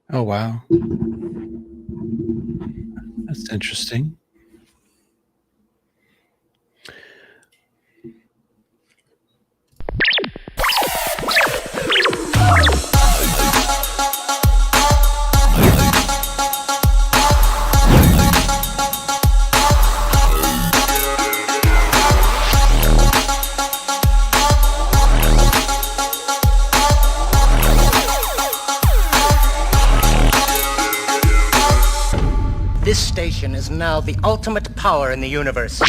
Oh, wow. That's interesting. This station is now the ultimate power in the universe.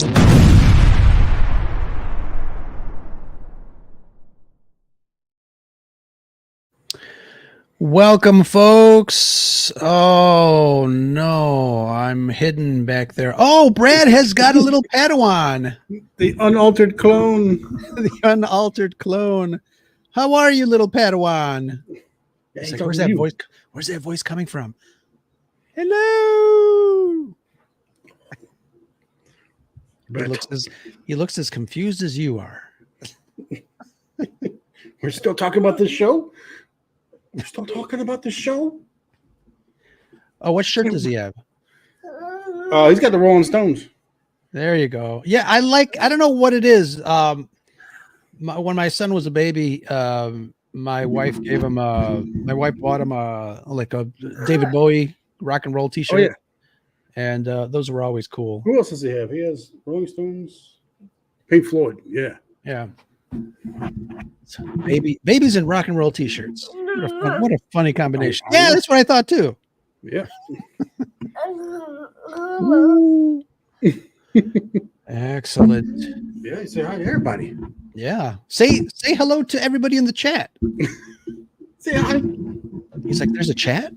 Welcome, folks. Oh, no. I'm hidden back there. Oh, Brad has got a little Padawan. The unaltered clone. The unaltered clone. How are you, little Padawan? Yeah, It's he's like, talking where's to that you. voice? Where's that voice coming from? Hello. He looks as confused as you are. We're still talking about this show? We're still talking about this show? Oh, what shirt does he have? He's got the Rolling Stones. There you go. Yeah, I don't know what it is. When my son was a baby, my wife bought him a David Bowie rock and roll t-shirt. Oh, yeah. And those were always cool. Who else does he have? He has Rolling Stones, Pink Floyd. Yeah. Yeah. So babies in rock and roll t-shirts. What a funny combination. Yeah, that's what I thought too. Yeah. Excellent. Yeah, you say hi to everybody. Yeah. Say hello to everybody in the chat. Say hi. He's like, there's a chat?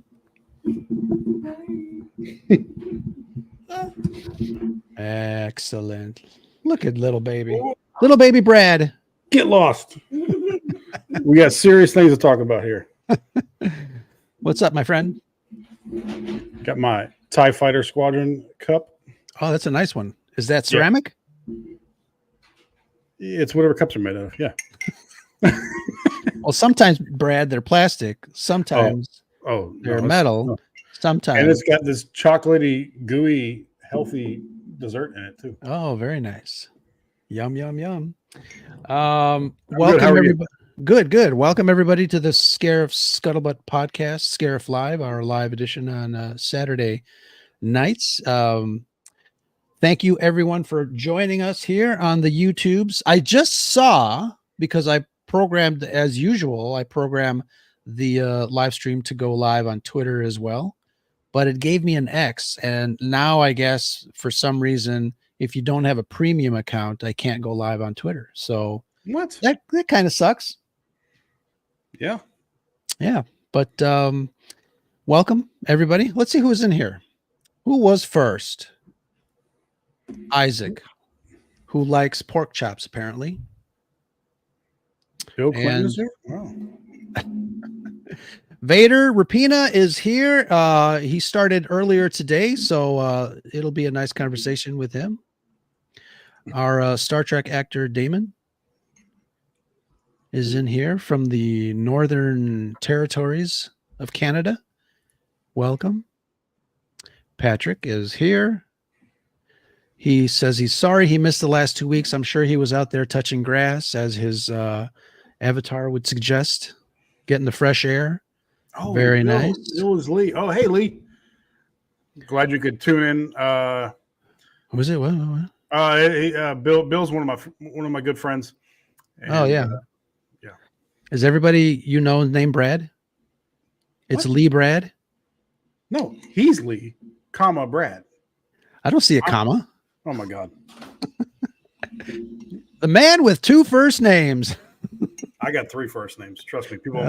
Excellent. Look at little baby. Little baby Brad. Get lost. We got serious things to talk about here. What's up, my friend? Got my TIE Fighter Squadron cup. Oh, that's a nice one. Is that ceramic? It's whatever cups are made of. Yeah. Well, sometimes, Brad, they're plastic. Sometimes they're metal. No. Sometimes. And it's got this chocolatey, gooey, healthy dessert in it, too. Oh, very nice. Yum, yum, yum. Welcome, everybody. Good. Welcome, everybody, to the Scuttlebutt podcast, Scarif Live, our live edition on Saturday nights. Thank you, everyone, for joining us here on the YouTubes. I just saw, because I programmed, as usual, I program the live stream to go live on Twitter as well, but it gave me an X, and now I guess for some reason, if you don't have a premium account, I can't go live on Twitter. So what? That kind of sucks. Yeah. But welcome, everybody. Let's see who's in here. Who was first? Isaac, who likes pork chops, apparently. Bill Clinton is here? Wow. Vader Rapina is here. He started earlier today, so it'll be a nice conversation with him. Our Star Trek actor Damon is in here from the Northern Territories of Canada. Welcome. Patrick is here. He says he's sorry he missed the last 2 weeks. I'm sure he was out there touching grass, as his avatar would suggest, getting the fresh air. Oh, very nice. It was Lee. Oh, hey, Lee. Glad you could tune in. Was it? What? Bill's one of my good friends. And, yeah. Yeah. Is everybody named Brad? It's Lee Brad? No, he's Lee, comma Brad. I don't see a comma. Oh my God. The man with two first names. I got 3 first names. Trust me. People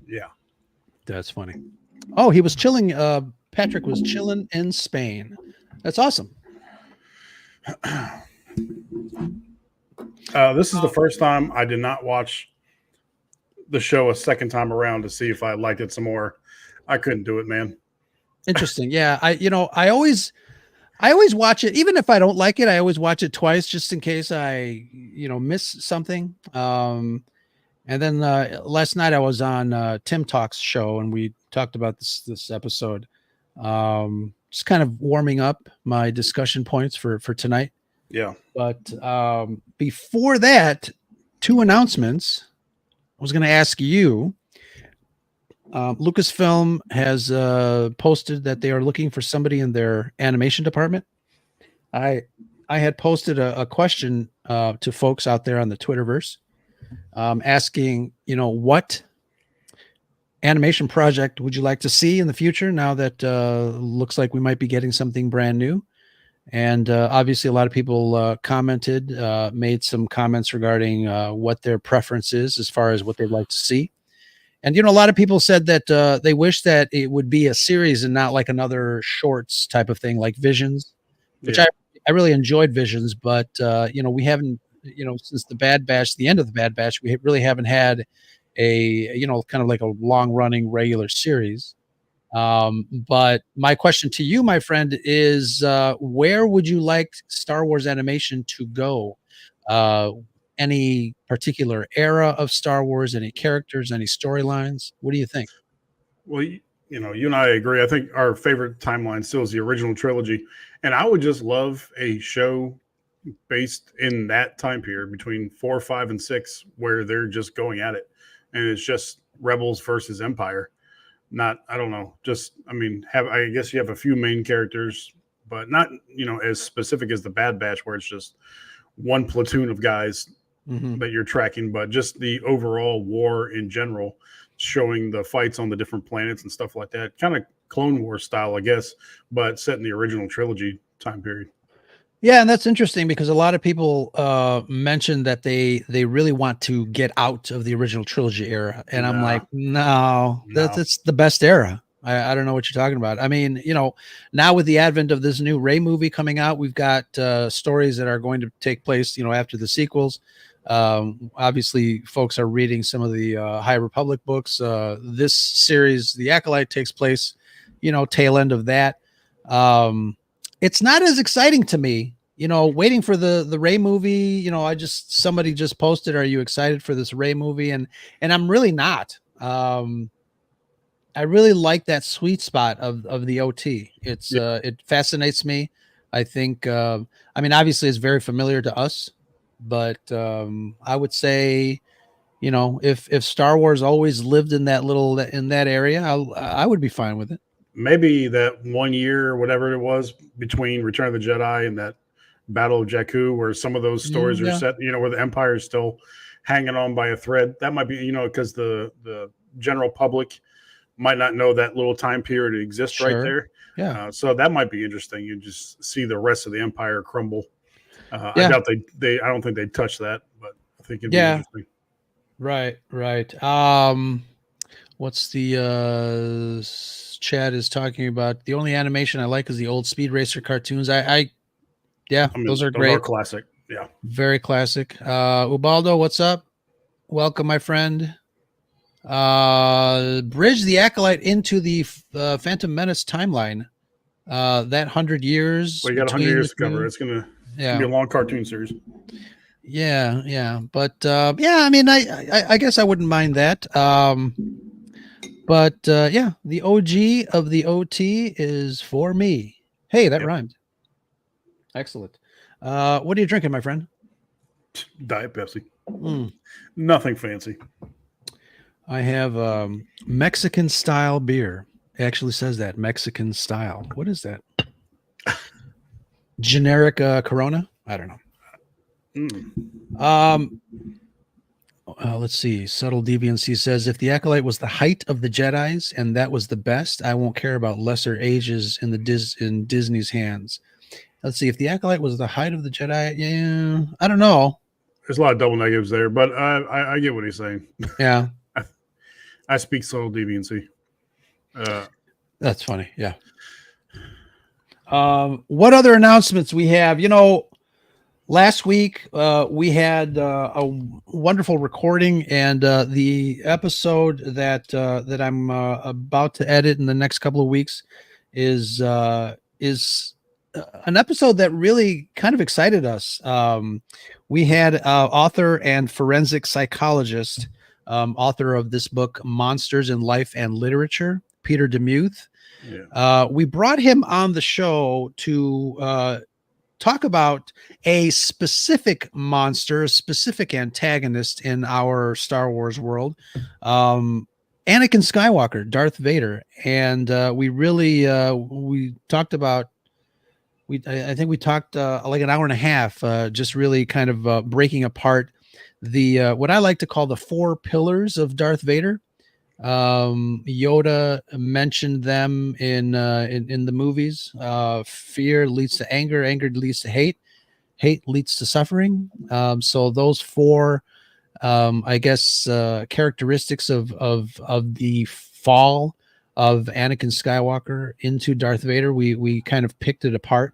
yeah. That's funny. Oh, he was chilling. Patrick was chilling in Spain. That's awesome. This is the first time I did not watch the show a second time around to see if I liked it some more. I couldn't do it, man. Interesting. Yeah. I always watch it. Even if I don't like it, I always watch it twice just in case I, miss something. And then last night I was on Tim Talk's show, and we talked about this episode. Just kind of warming up my discussion points for tonight. Yeah. But before that, 2 announcements. I was going to ask you. Lucasfilm has posted that they are looking for somebody in their animation department. I had posted a question to folks out there on the Twitterverse, asking, what animation project would you like to see in the future now that looks like we might be getting something brand new. And obviously a lot of people commented, made some comments regarding what their preference is as far as what they'd like to see. And, a lot of people said that they wish that it would be a series and not like another shorts type of thing like Visions, which I really enjoyed Visions, but, we haven't, since the Bad Batch, the end of the Bad Batch, we really haven't had a, kind of like a long running regular series. But my question to you, my friend, is where would you like Star Wars animation to go? Any particular era of Star Wars, any characters, any storylines? What do you think? Well, you and I agree. I think our favorite timeline still is the original trilogy. And I would just love a show based in that time period between 4, 5, and 6, where they're just going at it. And it's just Rebels versus Empire. Not, I don't know, just, I guess you have a few main characters, but not, as specific as the Bad Batch, where it's just one platoon of guys that you're tracking, but just the overall war in general, showing the fights on the different planets and stuff like that. Kind of Clone Wars style, I guess, but set in the original trilogy time period. Yeah, and that's interesting because a lot of people mentioned that they really want to get out of the original trilogy era, and I'm like, no, that's the best era. I don't know what you're talking about. I mean, now with the advent of this new Rey movie coming out, we've got stories that are going to take place, after the sequels. Obviously, folks are reading some of the High Republic books. This series, The Acolyte, takes place, tail end of that. It's not as exciting to me, waiting for the Rey movie. Somebody just posted, "Are you excited for this Rey movie?" And I'm really not. I really like that sweet spot of the OT. It fascinates me. I think, obviously it's very familiar to us, but I would say, if Star Wars always lived in that area, I would be fine with it. Maybe that 1 year, whatever it was, between Return of the Jedi and that Battle of Jakku, where some of those stories are set, where the Empire is still hanging on by a thread. That might be, because the general public might not know that little time period exists right there. Yeah. So that might be interesting. You just see the rest of the Empire crumble. I doubt I don't think they'd touch that, but I think it'd be interesting. Right. What's the Chad is talking about? The only animation I like is the old Speed Racer cartoons. Those are great. Those are classic. Yeah. Very classic. Ubaldo, what's up? Welcome, my friend. Bridge the Acolyte into the Phantom Menace timeline. That 100 years. Well, you got 100 years to cover. It's gonna be a long cartoon series. Yeah. But I guess I wouldn't mind that. But the OG of the OT is for me. Hey, that rhymed. Excellent. What are you drinking, my friend? Diet Pepsi. Nothing fancy. I have Mexican style beer. It actually says that, Mexican style. What is that? Generic Corona? I don't know. Let's see. Subtle Deviancy says, if the Acolyte was the height of the Jedis and that was the best, I won't care about lesser ages in Disney's hands. Let's see. If the Acolyte was the height of the Jedi, I don't know. There's a lot of double negatives there, but I get what he's saying. Yeah. I speak subtle deviancy. That's funny. Yeah. What other announcements we have? Last week we had a wonderful recording, and the episode that I'm about to edit in the next couple of weeks is an episode that really kind of excited us. We had author and forensic psychologist author of this book, Monsters in Life and Literature, Peter DeMuth. Yeah. We brought him on the show to talk about a specific monster, a specific antagonist in our Star Wars world, Anakin Skywalker, Darth Vader. And we really we talked about, I think we talked like an hour and a half, just really kind of breaking apart the what I like to call the 4 pillars of Darth Vader. Yoda mentioned them in the movies. Fear leads to anger, anger leads to hate, hate leads to suffering. So those 4 I guess characteristics of the fall of Anakin Skywalker into Darth Vader, we kind of picked it apart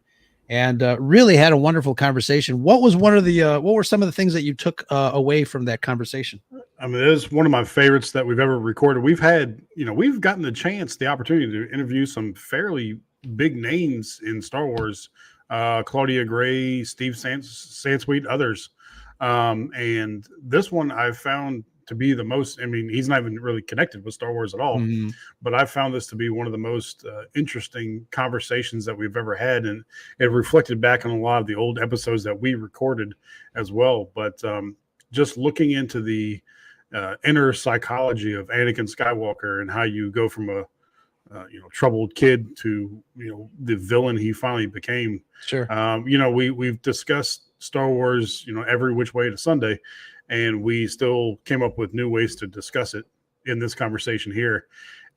and really had a wonderful conversation. What was one of the what were some of the things that you took away from that conversation? I mean, it is one of my favorites that we've ever recorded. We've had, we've gotten the opportunity to interview some fairly big names in Star Wars, Claudia Gray, Steve Sansweet, others. And this one I've found to be the most, I mean, he's not even really connected with Star Wars at all, but I found this to be one of the most interesting conversations that we've ever had. And it reflected back on a lot of the old episodes that we recorded as well. But just looking into the inner psychology of Anakin Skywalker and how you go from a troubled kid to the villain he finally became. Sure. We've discussed Star Wars every which way to Sunday, and we still came up with new ways to discuss it in this conversation here.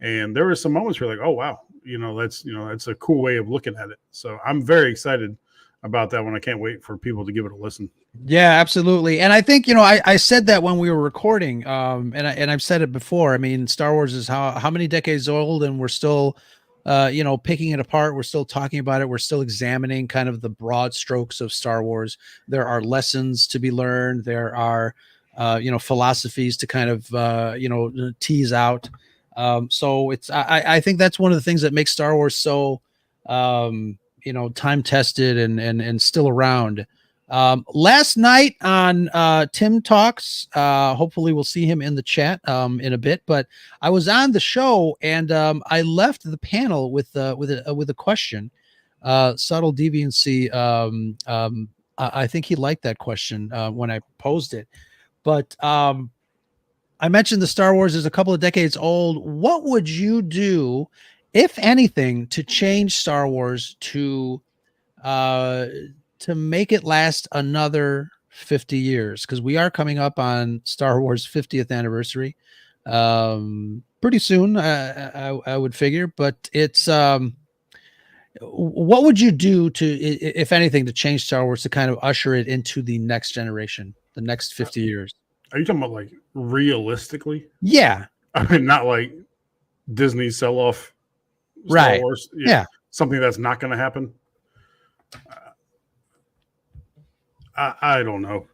And there were some moments where like, oh wow, that's a cool way of looking at it. So I'm very excited about that one. I can't wait for people to give it a listen. Yeah, absolutely. And I think, I said that when we were recording, and I've said it before. I mean, Star Wars is how many decades old, and we're still, picking it apart. We're still talking about it. We're still examining kind of the broad strokes of Star Wars. There are lessons to be learned. There are, philosophies to kind of, tease out. So I think that's one of the things that makes Star Wars so, time tested and still around. Last night on Tim Talks, hopefully we'll see him in the chat in a bit, but I was on the show and I left the panel with a question. Subtle Deviancy, I think he liked that question when I posed it, but I mentioned the Star Wars is a couple of decades old. What would you do, if anything, to change Star Wars to make it last another 50 years? Because we are coming up on Star Wars 50th anniversary pretty soon, I would figure. But it's what would you do to, if anything, to change Star Wars to kind of usher it into the next generation, the next 50 years? Are you talking about like realistically? Yeah. I mean, not like Disney sell off Star Right. Wars. Yeah. Something that's not going to happen. I don't know.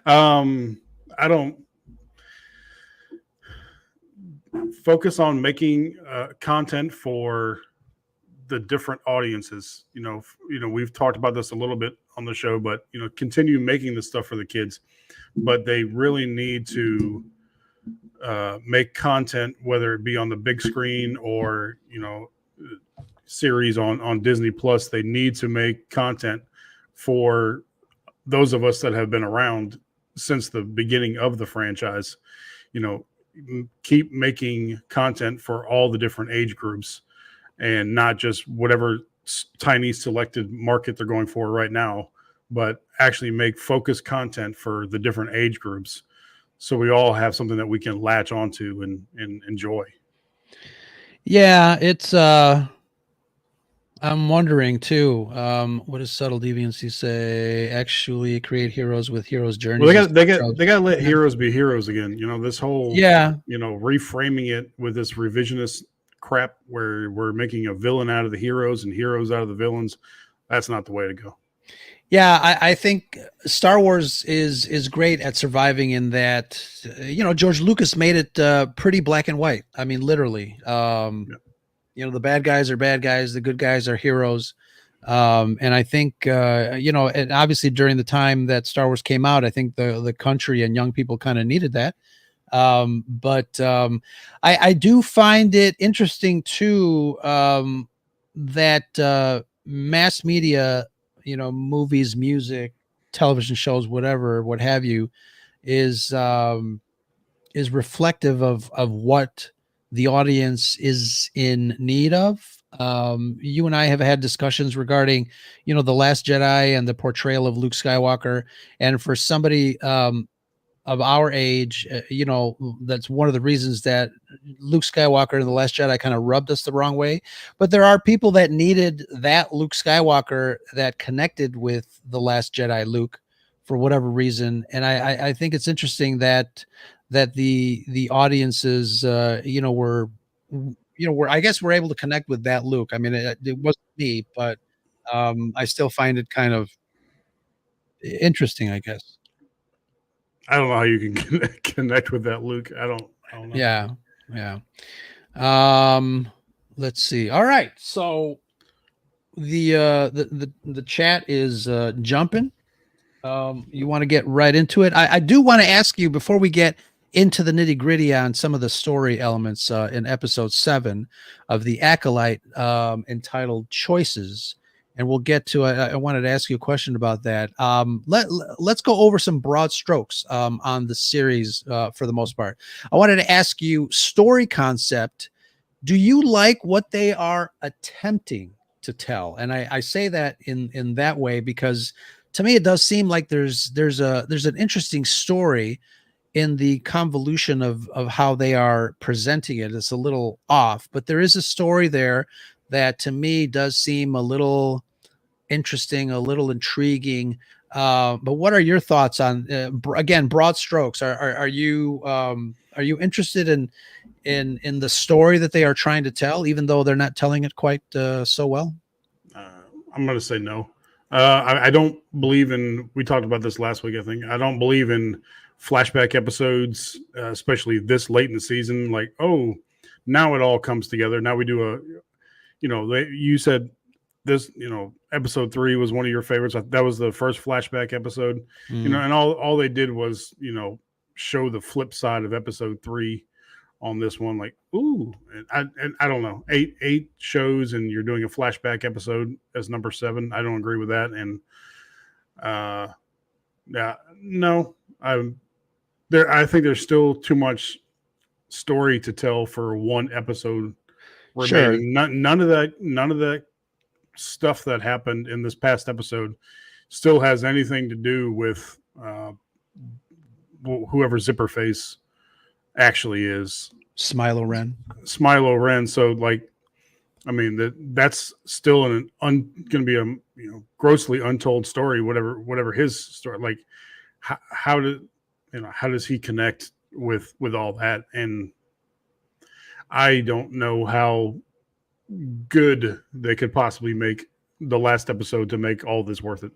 I don't focus on making content for the different audiences. We've talked about this a little bit on the show, but continue making this stuff for the kids. But they really need to make content, whether it be on the big screen or series on Disney Plus. They need to make content for those of us that have been around since the beginning of the franchise. Keep making content for all the different age groups and not just whatever tiny selected market they're going for right now, but actually make focused content for the different age groups, so we all have something that we can latch onto and enjoy. Yeah, it's I'm wondering too. What does Subtle Deviancy say? Actually, create heroes with heroes' journeys. Well, they got to let heroes be heroes again. This whole reframing it with this revisionist crap where we're making a villain out of the heroes and heroes out of the villains. That's not the way to go. Yeah, I think Star Wars is great at surviving in that. George Lucas made it pretty black and white. I mean, literally. The bad guys are bad guys, the good guys are heroes. And I think, and obviously during the time that Star Wars came out, I think the country and young people kind of needed that. I do find it interesting too, that mass media, movies, music, television shows, whatever, what have you, is reflective of what the audience is in need of. You and I have had discussions regarding, The Last Jedi and the portrayal of Luke Skywalker. And for somebody of our age, that's one of the reasons that Luke Skywalker and The Last Jedi kind of rubbed us the wrong way. But there are people that needed that Luke Skywalker that connected with The Last Jedi Luke for whatever reason. And I think it's interesting that the audiences, were I guess we're able to connect with that Luke. I mean, it wasn't me, but I still find it kind of interesting, I guess. I don't know how you can connect with that, Luke. I don't know. Yeah. Let's see. All right. So the chat is jumping. You want to get right into it? I do want to ask you before we get into the nitty gritty on some of the story elements in episode 7 of the Acolyte, entitled Choices. And we'll get to I wanted to ask you a question about that. Let's go over some broad strokes on the series for the most part. I wanted to ask you, story concept. Do you like what they are attempting to tell? And I say that in that way because to me it does seem like there's an interesting story in the convolution of how they are presenting it. It's a little off, but there is a story there that to me does seem a little interesting, a little intriguing. But what are your thoughts on again, broad strokes? Are you interested in the story that they are trying to tell, even though they're not telling it quite so well? I'm going to say no. I don't believe in. We talked about this last week. I think I don't believe in flashback episodes, especially this late in the season. Like, oh, now it all comes together. Now we do you said this, episode 3 was one of your favorites. That was the first flashback episode, and all they did was, show the flip side of episode 3 on this one. Like, ooh, and I don't know, eight shows, and you're doing a flashback episode as number 7. I don't agree with that. And yeah, no, I think there's still too much story to tell for one episode remaining. Sure. None of that stuff that happened in this past episode still has anything to do with whoever Zipperface actually is. Smilo Ren. So, like, I mean, that's still going to be a grossly untold story. Whatever his story. Like, how does he connect with all that? And I don't know how good they could possibly make the last episode to make all this worth it.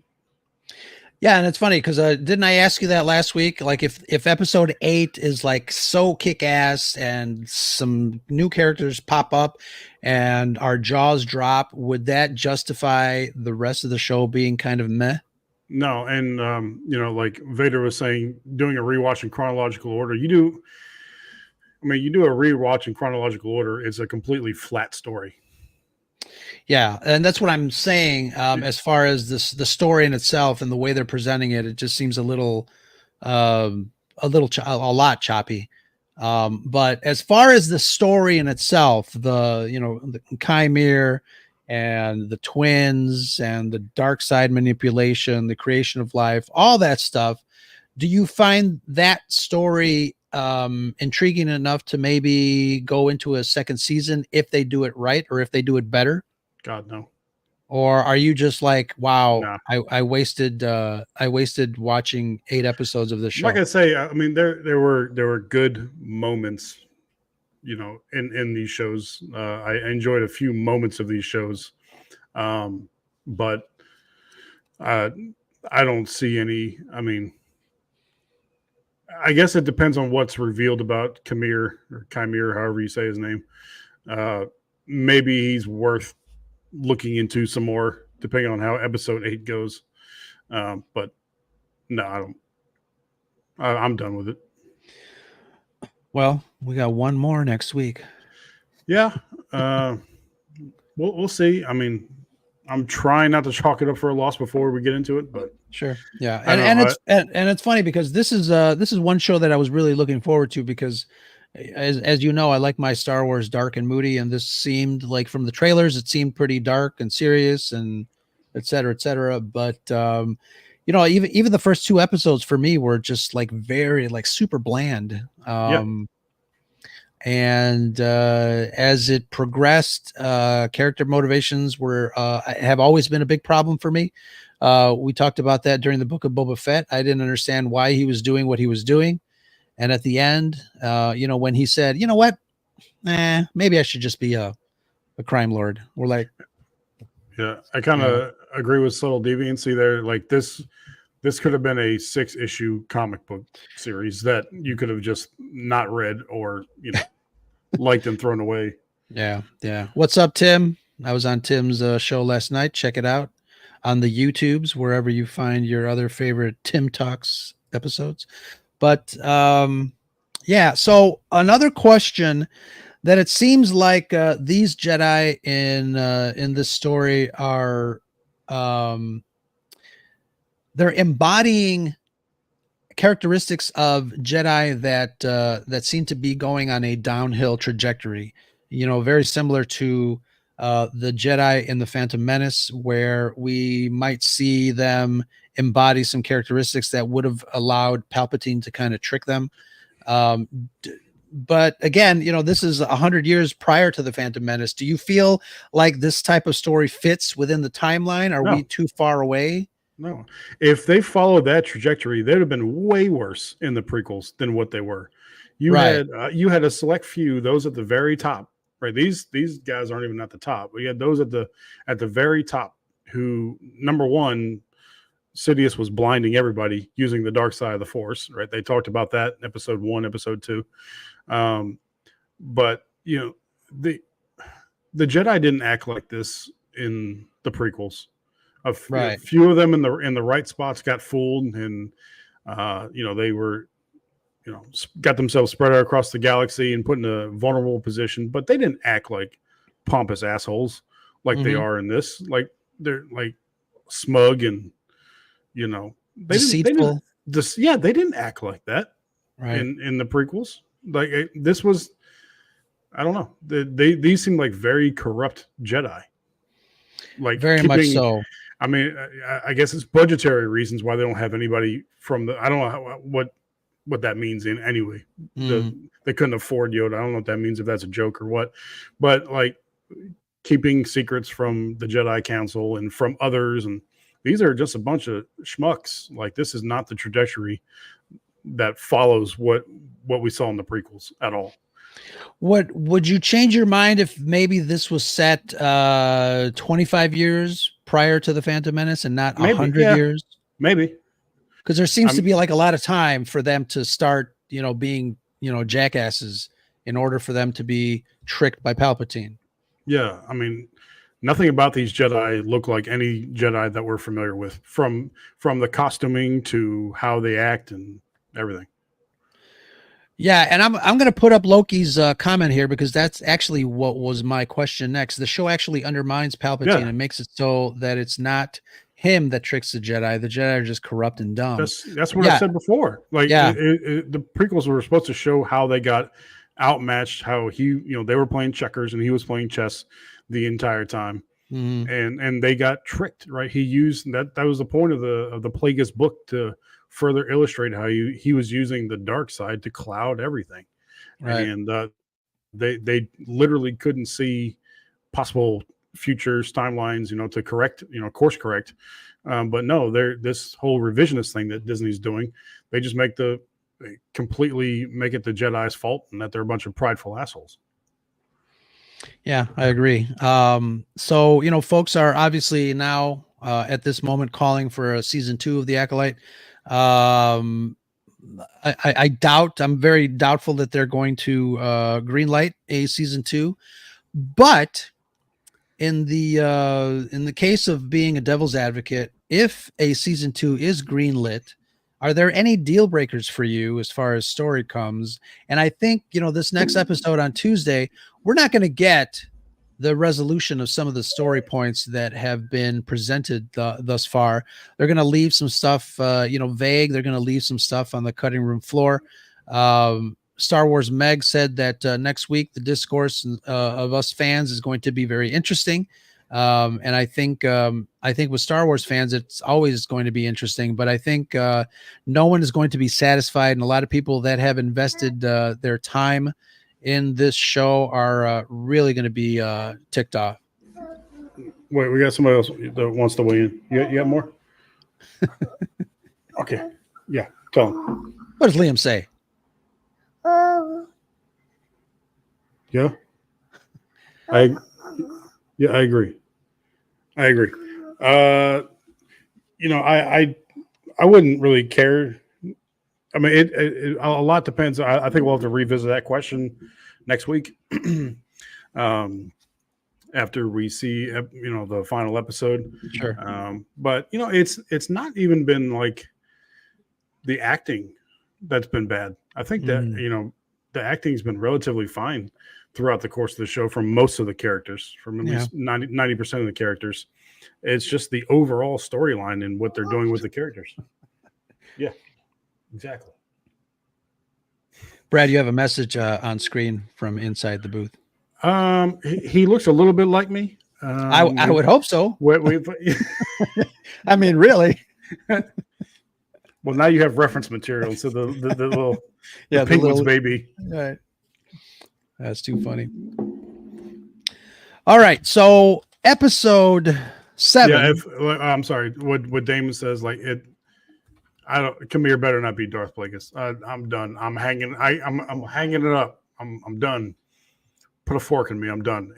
Yeah, and it's funny because didn't I ask you that last week? Like, if episode 8 is like so kick ass and some new characters pop up and our jaws drop, would that justify the rest of the show being kind of meh? No, and like Vader was saying, doing a rewatch in chronological order, you do a rewatch in chronological order, it's a completely flat story. Yeah, and that's what I'm saying. As far as the story in itself and the way they're presenting it, it just seems a lot choppy. But as far as the story in itself, the Chimere and the twins and the dark side manipulation, the creation of life, all that stuff, do you find that story intriguing enough to maybe go into a second season if they do it right or if they do it better? God, no. Or are you just like, wow, nah. I wasted watching 8 episodes of this show? Like I say, I mean, there were good moments, in these shows. I enjoyed a few moments of these shows, but I don't see any. I mean, I guess it depends on what's revealed about Chimere, however you say his name. Maybe he's worth looking into some more, depending on how episode 8 goes. But no, I don't. I'm done with it. Well, we got one more next week. Yeah. We'll see. I mean, I'm trying not to chalk it up for a loss before we get into it, but Sure. Yeah. I don't And know. and it's funny because this is one show that I was really looking forward to because as you know, I like my Star Wars dark and moody, and this seemed like from the trailers, it seemed pretty dark and serious and et cetera, et cetera. But even the first two episodes for me were just like very like super bland. Yeah. And as it progressed, character motivations have always been a big problem for me. We talked about that during the book of Boba Fett. I didn't understand why he was doing what he was doing. And at the end, when he said, you know what, maybe I should just be a crime lord. We're like, yeah, I kind of agree with subtle deviancy there. Like this could have been a 6-issue comic book series that you could have just not read or, liked and thrown away. Yeah. What's up, Tim? I was on Tim's show last night. Check it out on the YouTubes, wherever you find your other favorite Tim Talks episodes. But so another question that it seems like these Jedi in this story are they're embodying characteristics of Jedi that seem to be going on a downhill trajectory. Very similar to the Jedi in the Phantom Menace, where we might see them embody some characteristics that would have allowed Palpatine to kind of trick them. But again, this is 100 years prior to the Phantom Menace. Do you feel like this type of story fits within the timeline? Are we too far away? No. If they followed that trajectory, they'd have been way worse in the prequels than what they were. You had a select few, those at the very top, right? These guys aren't even at the top. We had those at the very top who, number one, Sidious was blinding everybody using the dark side of the Force, right? They talked about that in episode 1, episode 2. But the Jedi didn't act like this in the prequels. A few of them in the right spots got fooled, and they were got themselves spread out across the galaxy and put in a vulnerable position. But they didn't act like pompous assholes like they are in this. Like they're like smug and deceitful. They didn't act like that in the prequels. Like this was, I don't know. These seem like very corrupt Jedi. Like very much so. I mean, I guess it's budgetary reasons why they don't have anybody from I don't know what that means in anyway. They couldn't afford Yoda. I don't know what that means, if that's a joke or what. But like keeping secrets from the Jedi Council and from others, and these are just a bunch of schmucks. Like this is not the trajectory that follows what we saw in the prequels at all. What would you change your mind if maybe this was set 25 years prior to the Phantom Menace and not 100 years? Maybe. Because there seems to be like a lot of time for them to start, being, jackasses in order for them to be tricked by Palpatine. Yeah. I mean, nothing about these Jedi look like any Jedi that we're familiar with, from the costuming to how they act and everything. Yeah, and I'm going to put up Loki's comment here because that's actually what was my question next. The show actually undermines Palpatine and makes it so that it's not him that tricks the Jedi. The Jedi are just corrupt and dumb. That's what I said before. Like the prequels were supposed to show how they got outmatched, how they were playing checkers and he was playing chess the entire time. And they got tricked, right? He used that was the point of the Plagueis book, to further illustrate how he was using the dark side to cloud everything. Right. And they literally couldn't see possible futures, timelines, to correct, course correct. But no, this whole revisionist thing that Disney's doing, they just completely make it the Jedi's fault and that they're a bunch of prideful assholes. Yeah, I agree. So, folks are obviously now at this moment calling for a season 2 of The Acolyte. I'm very doubtful that they're going to greenlight a season 2, but in the case of being a devil's advocate, if a season 2 is greenlit, are there any deal breakers for you as far as story comes? And I think, this next episode on Tuesday, we're not going to get the resolution of some of the story points that have been presented thus far. They're going to leave some stuff, vague. They're going to leave some stuff on the cutting room floor. Star Wars Meg said that next week the discourse of us fans is going to be very interesting. And I think with Star Wars fans, it's always going to be interesting, but I think no one is going to be satisfied. And a lot of people that have invested their time in this show are really going to be ticked off. Wait, we got somebody else that wants to weigh in. You got more? Okay. Yeah. Tell him. What does Liam say? Yeah. I agree. I wouldn't really care. I mean, it a lot depends. I think we'll have to revisit that question next week. After we see, the final episode. Sure. But it's not even been like the acting that's been bad. I think that, the acting's been relatively fine throughout the course of the show from most of the characters, from at least 90% of the characters. It's just the overall storyline and what they're doing with the characters. Yeah, exactly. Brad, you have a message on screen from inside the booth. He looks a little bit like me. I would hope so. I mean, really. Well, now you have reference material. So the little the penguin's baby. Right. That's too funny. All right, so episode 7. Yeah, I'm sorry. What Damon says, like it. I don't. Kamir better not be Darth Plagueis. I'm done. I'm hanging. I'm hanging it up. I'm done. Put a fork in me. I'm done.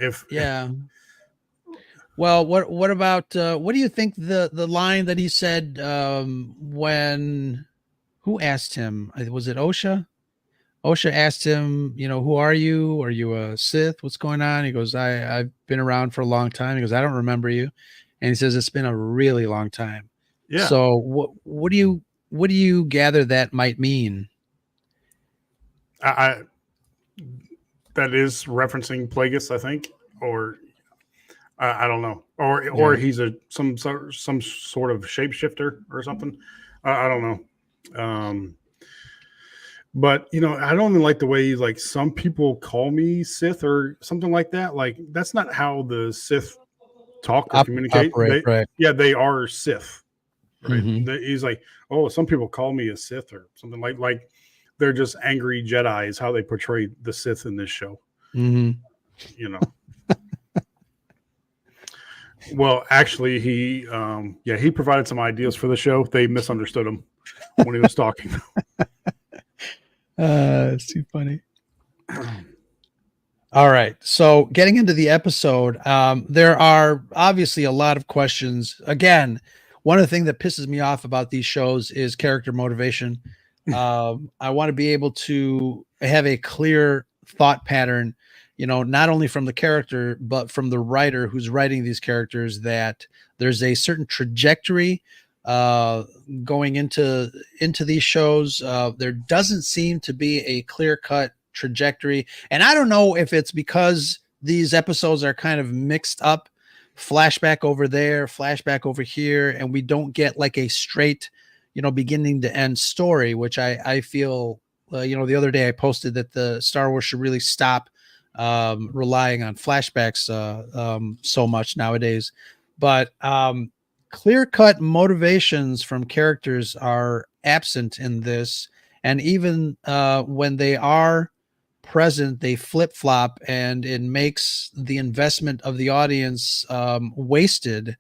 Well, what about what do you think the line that he said when who asked him? Was it Osha? Osha asked him, who are you? Are you a Sith? What's going on? He goes, I've been around for a long time. He goes, I don't remember you. And he says, it's been a really long time. Yeah. So what do you gather that might mean? That is referencing Plagueis, I think, or I don't know, or he's some sort of shapeshifter or something. I don't know. But I don't even like the way like some people call me Sith or something like that. Like that's not how the Sith talk or communicate. Right. Yeah, they are Sith. Right. Mm-hmm. He's like, oh, some people call me a Sith or something like they're just angry Jedi is how they portray the Sith in this show. Mm-hmm. Well, actually, he provided some ideas for the show. They misunderstood him when he was talking. It's too funny. All right. So getting into the episode, there are obviously a lot of questions. Again, one of the things that pisses me off about these shows is character motivation. I want to be able to have a clear thought pattern, not only from the character, but from the writer who's writing these characters, that there's a certain trajectory going into these shows. There doesn't seem to be a clear-cut trajectory. And I don't know if it's because these episodes are kind of mixed up, flashback over there, flashback over here, and we don't get like a straight, beginning to end story, which I feel, the other day I posted that the Star Wars should really stop relying on flashbacks so much nowadays. But clear-cut motivations from characters are absent in this, and even when they are present, they flip-flop, and it makes the investment of the audience wasted.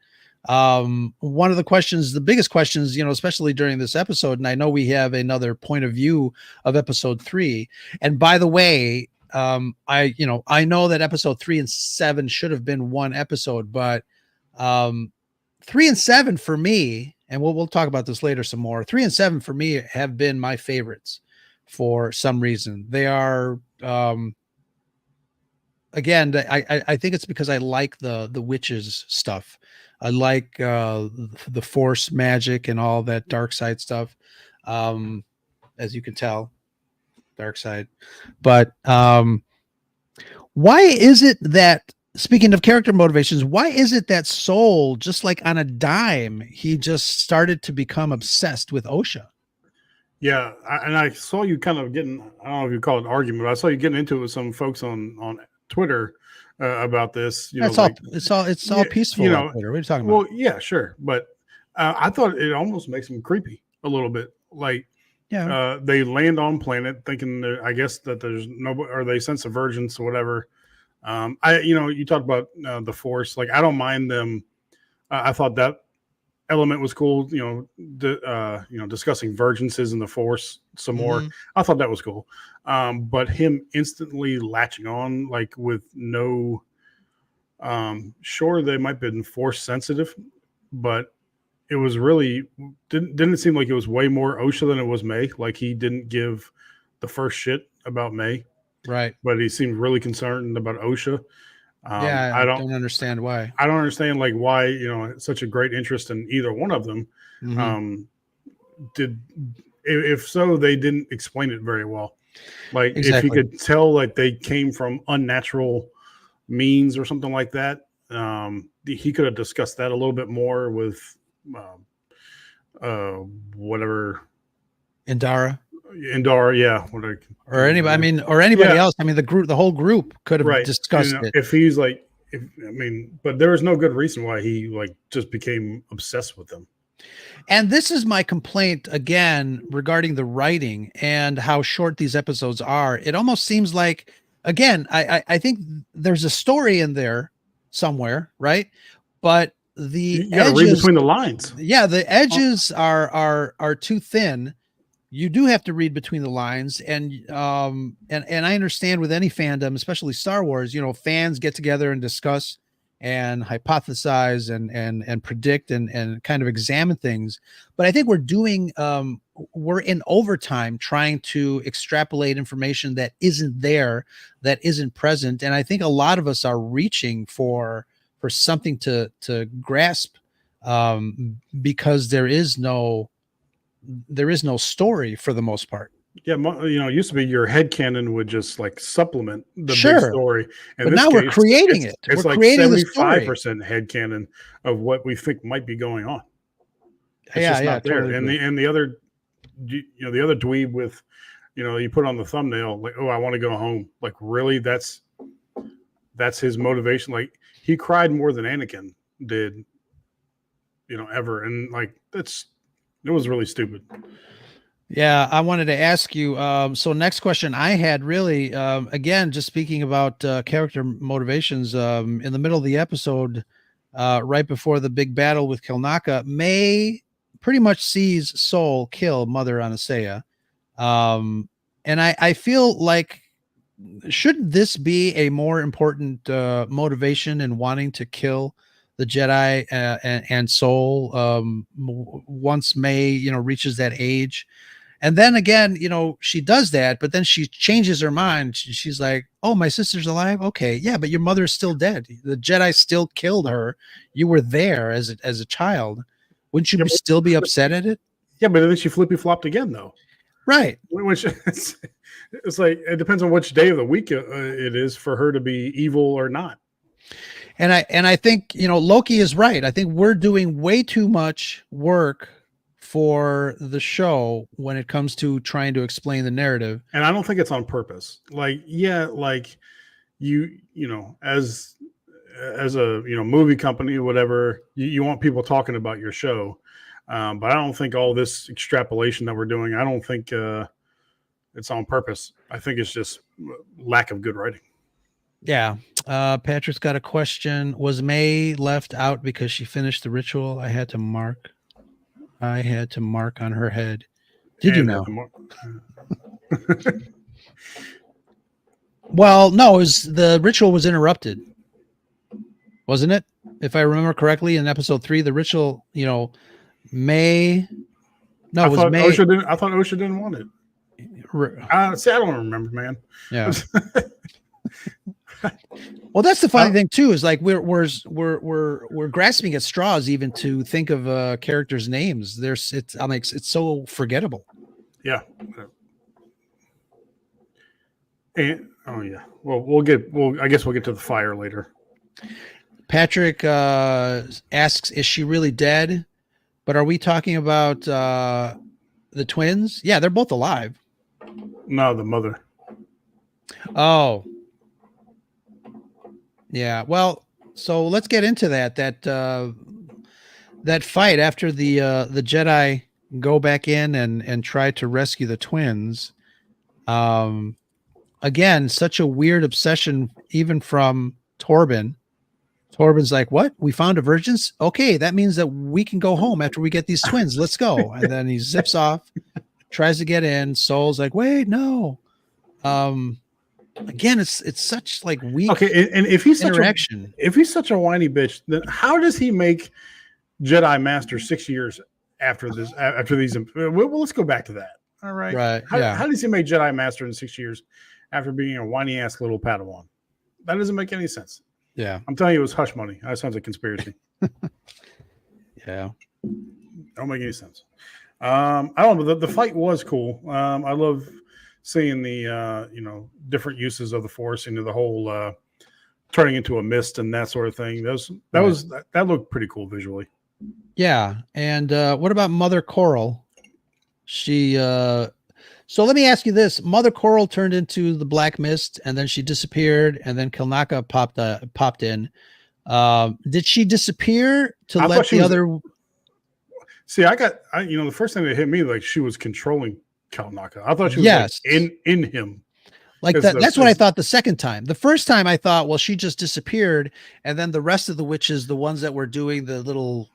One of the questions, the biggest questions, especially during this episode, and I know we have another point of view of episode 3. And by the way, I know that episode 3 and 7 should have been one episode, but 3 and 7 for me, and we'll talk about this later some more. 3 and 7 for me have been my favorites for some reason. They are, again, I think it's because I like the witches stuff. I like the Force magic and all that dark side stuff. as you can tell, dark side. But why is it that, speaking of character motivations, why is it that Soul, just like on a dime, he just started to become obsessed with OSHA? Yeah, I saw you kind of getting, I don't know if you call it an argument, but I saw you getting into it with some folks on Twitter about this. You know, It's all like it's all peaceful you on know, Twitter. What are you talking about? well, yeah, sure, but I thought it almost makes them creepy a little bit. Like Yeah. they land on planet thinking, I guess that there's no, or they sense a virgins or whatever. You talked about the Force. Like I don't mind them. I thought that element was cool. Discussing virginces in the Force some more. Mm-hmm. I thought that was cool. But him instantly latching on, like with no, sure they might have been Force sensitive, but it was really didn't seem like it was way more OSHA than it was May. Like he didn't give the first shit about May, Right. but he seemed really concerned about OSHA. Yeah, I don't understand why. I don't understand like why such a great interest in either one of them. Mm-hmm. If so, they didn't explain it very well. Like if you Exactly. could tell like they came from unnatural means or something like that, he could have discussed that a little bit more with whatever Indara. Yeah, Or anybody, I mean, or anybody Yeah. else. I mean, the whole group could have right. discussed it. If he's like, but there was no good reason why he like just became obsessed with them. And this is my complaint again regarding the writing and how short these episodes are. It almost seems like, again, I think there's a story in there somewhere, right? But the You got to read between the lines. Yeah, the edges are too thin. You do have to read between the lines, and I understand with any fandom, especially Star Wars, fans get together and discuss and hypothesize and predict and kind of examine things. But I think we're in overtime trying to extrapolate information that isn't there, that isn't present. And I think a lot of us are reaching for something to grasp, because there is no story for the most part. Yeah, it used to be your headcanon would just like supplement the big Sure. story. And But now we're creating it. It's We're like creating the story. 75% headcanon of what we think might be going on. It's Yeah, just yeah, not there. totally And agree. the other, the other dweeb with, you put on the thumbnail like, oh, I want to go home. Like, really, that's his motivation. Like, he cried more than Anakin did, ever. And like, it was really stupid. Yeah, I wanted to ask you. So next question I had really, again, just speaking about character motivations. In the middle of the episode, right before the big battle with Kilnaka, May pretty much sees Soul kill Mother Anastasia, and I feel like, shouldn't this be a more important motivation in wanting to kill the Jedi and Soul once May reaches that age? And then again, she does that, but then she changes her mind. She's like, "Oh, my sister's alive. Okay, yeah, but your mother's still dead. The Jedi still killed her. You were there as a child. Wouldn't you still be upset at it?" Yeah, but then she flippy flopped again, though. Right. Which it's like it depends on which day of the week it is for her to be evil or not. And I think Loki is right. I think we're doing way too much work for the show when it comes to trying to explain the narrative. And I don't think it's on purpose. Like, yeah, like as a movie company or whatever, you want people talking about your show. But I don't think all this extrapolation that we're doing, I don't think it's on purpose. I think it's just lack of good writing. Yeah. Patrick's got a question. Was May left out because she finished the ritual? I had to mark on her head. Did you know? Well, no, the ritual was interrupted, wasn't it? If I remember correctly, in episode 3, the ritual, May. No, it was May. I thought OSHA didn't want it. See, I don't remember, man. Yeah. Well, that's the funny thing too, is like we're grasping at straws even to think of characters' names. It's so forgettable. Yeah. And oh yeah. Well, I guess we'll get to the fire later. Patrick asks, "Is she really dead?" But are we talking about the twins? Yeah, they're both alive. No, the mother. Oh, yeah. Well, so let's get into that. That fight after the Jedi go back in and try to rescue the twins. Again, such a weird obsession, even from Torben. Torben's like, "What? We found divergence? Okay, that means that we can go home after we get these twins. Let's go." And then he zips off, tries to get in. Soul's like, "Wait, no." Again, it's such like weak. Okay, and if he's interaction, if he's such a whiny bitch, then how does he make Jedi Master 6 years after this? After these, well, let's go back to that. All right, right? How does he make Jedi Master in 6 years after being a whiny ass little Padawan? That doesn't make any sense. Yeah, I'm telling you, it was hush money. That sounds like conspiracy. Yeah, don't make any sense. I don't know. The fight was cool. I love seeing the different uses of the Force into the whole turning into a mist and that sort of thing. That looked pretty cool visually. Yeah, and what about Mother Coral? She so let me ask you this: Mother Coral turned into the black mist, and then she disappeared, and then Kilnaka popped in. Did she disappear to let the other? See, the first thing that hit me, like, she was controlling Kilnaka. I thought she was like, in him. Like that. That's what I thought the second time. The first time I thought, well, she just disappeared, and then the rest of the witches, the ones that were doing the little,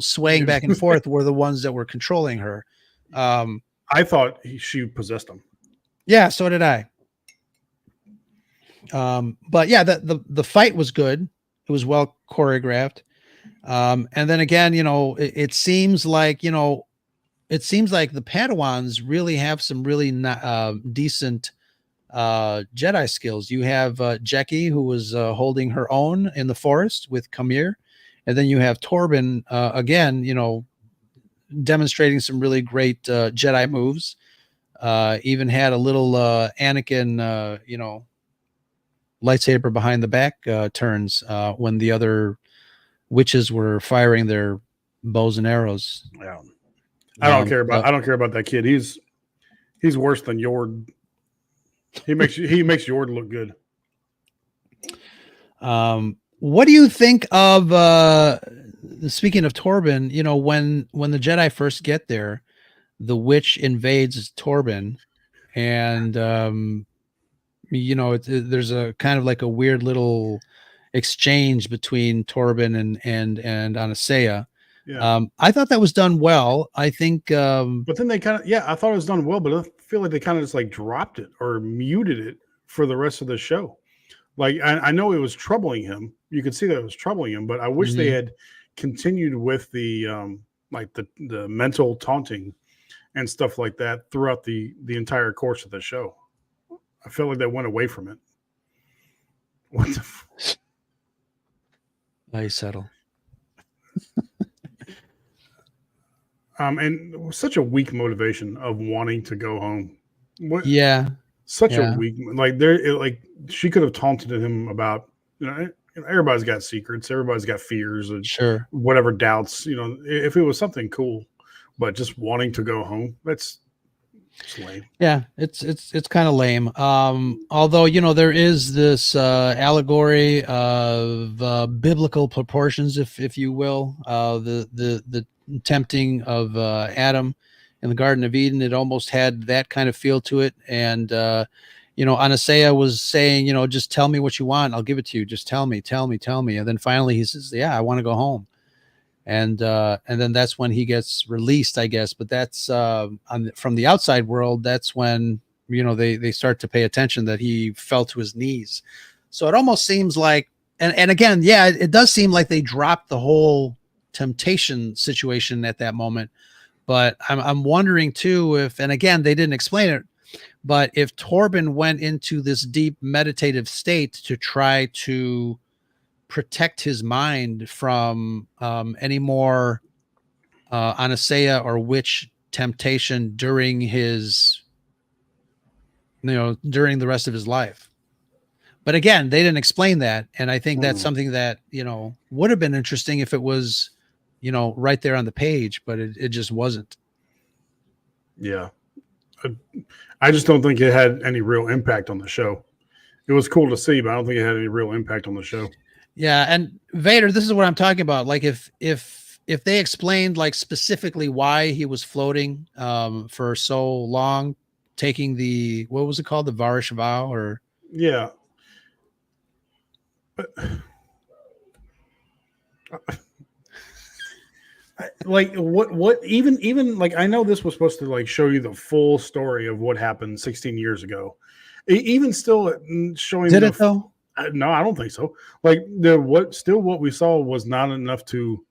swaying back and forth, were the ones that were controlling her. I thought she possessed him. Yeah, so did I. But yeah, the fight was good. It was well choreographed. And then again, it seems like the Padawans really have some really decent Jedi skills. You have Jecki, who was holding her own in the forest with Kamir, and then you have Torben again, demonstrating some really great Jedi moves. Even had a little Anakin, lightsaber behind the back turns when the other witches were firing their bows and arrows. Yeah, I don't care about that kid. He's worse than Yord. He makes Yord look good. What do you think of speaking of Torben, when the Jedi first get there, the witch invades Torben, and there's a kind of like a weird little exchange between Torben and Anastasia. Yeah. I thought that was done well. I think but then they kind of I thought it was done well, but I feel like they kind of just like dropped it or muted it for the rest of the show. Like, I know it was troubling him. You could see that it was troubling him, but I wish they had continued with the like the mental taunting and stuff like that throughout the entire course of the show. I felt like they went away from it. What the I settle. And such a weak motivation of wanting to go home. Such a weak, like she could have taunted him about, everybody's got secrets, everybody's got fears, and whatever doubts, if it was something cool, but just wanting to go home, that's lame. Yeah, it's kind of lame. Although there is this allegory of biblical proportions, if you will, the tempting of Adam in the Garden of Eden. It almost had that kind of feel to it, and Anastasia was saying, just tell me what you want, I'll give it to you. Just tell me, and then finally he says, "Yeah, I want to go home." And then that's when he gets released, I guess. But that's from the outside world. That's when they start to pay attention that he fell to his knees. So it almost seems like, and again, it does seem like they dropped the whole temptation situation at that moment. But I'm wondering too if, and again, they didn't explain it, but if Torben went into this deep meditative state to try to protect his mind from any more Anastasia or witch temptation during his, during the rest of his life. But again, they didn't explain that. And I think that's something that, would have been interesting if it was, right there on the page, but it just wasn't. Yeah. I just don't think it had any real impact on the show. It was cool to see, but I don't think it had any real impact on the show. Yeah. And Vader, this is what I'm talking about. Like if they explained like specifically why he was floating for so long, taking what was it called? The Varish vow or. Yeah. But like what even like, I know this was supposed to like show you the full story of what happened 16 years ago. Even still showing. Did it though? No, I don't think so. Like what we saw was not enough to.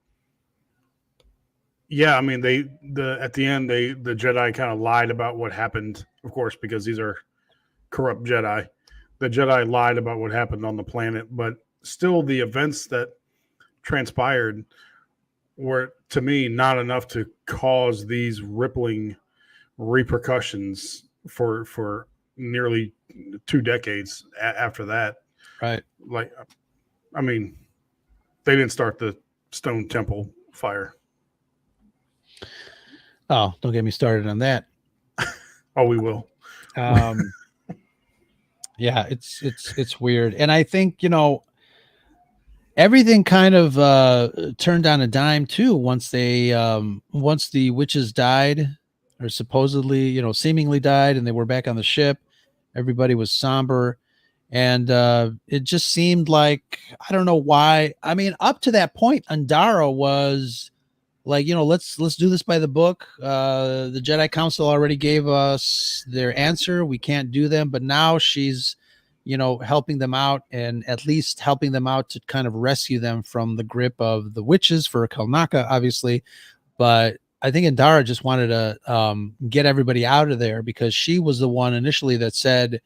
Yeah, I mean at the end the Jedi kind of lied about what happened, of course, because these are corrupt Jedi. The Jedi lied about what happened on the planet, but still the events that transpired were, to me, not enough to cause these rippling repercussions for nearly 2 decades after that. Right. Like, I mean, they didn't start the Stone Temple fire. Oh, don't get me started on that. Oh, we will. Yeah, it's weird. And I think, everything kind of turned on a dime too once the witches died, or supposedly, seemingly died, and they were back on the ship. Everybody was somber, and it just seemed like, I don't know why. I mean, up to that point, Andara was like, let's do this by the book. The Jedi Council already gave us their answer. We can't do them, but now she's helping them out, and at least helping them out to kind of rescue them from the grip of the witches for Kelnaka, obviously. But I think Andara just wanted to get everybody out of there, because she was the one initially that said,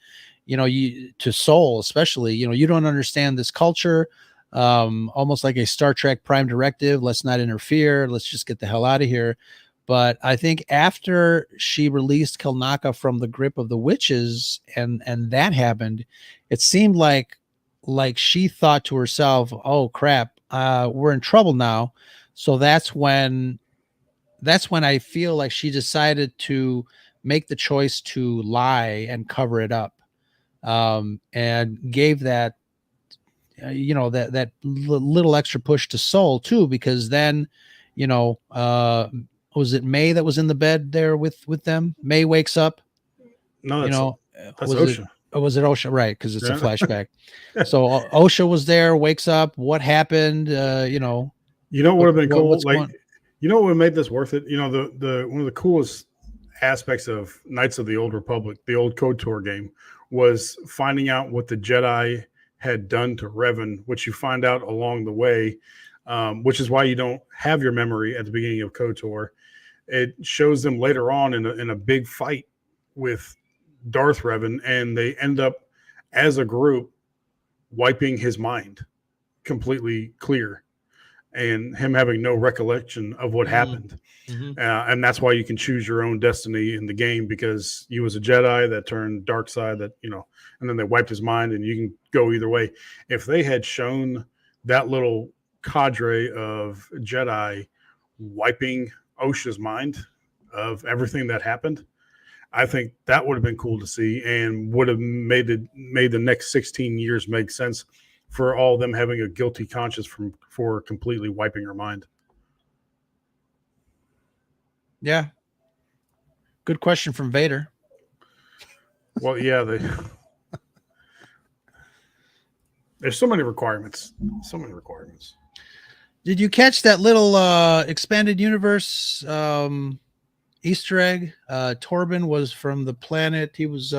to Soul, especially, you don't understand this culture, almost like a Star Trek Prime Directive. Let's not interfere. Let's just get the hell out of here. But I think after she released Kelnaka from the grip of the witches, and that happened, it seemed like she thought to herself, "Oh crap, we're in trouble now." So that's when I feel like she decided to make the choice to lie and cover it up, and gave that that little extra push to Soul too, because then was it May that was in the bed there with them? May wakes up. No, that's was Osha. Was it Osha? Right, because it's a flashback. So Osha was there, wakes up. What happened? What would have been cool? Like, what would have made this worth it? The one of the coolest aspects of Knights of the Old Republic, the old KOTOR game, was finding out what the Jedi had done to Revan, which you find out along the way, which is why you don't have your memory at the beginning of KOTOR. It shows them later on in a big fight with Darth Revan, and they end up as a group wiping his mind completely clear, and him having no recollection of what happened. Mm-hmm. And that's why you can choose your own destiny in the game, because you was a Jedi that turned dark side, that, and then they wiped his mind, and you can go either way. If they had shown that little cadre of Jedi wiping Osha's mind of everything that happened, I think that would have been cool to see, and would have made the next 16 years make sense, for all of them having a guilty conscience for completely wiping her mind. Yeah. Good question from Vader. Well, yeah, there's so many requirements. Did you catch that little expanded universe Easter egg? Torben was from the planet. He was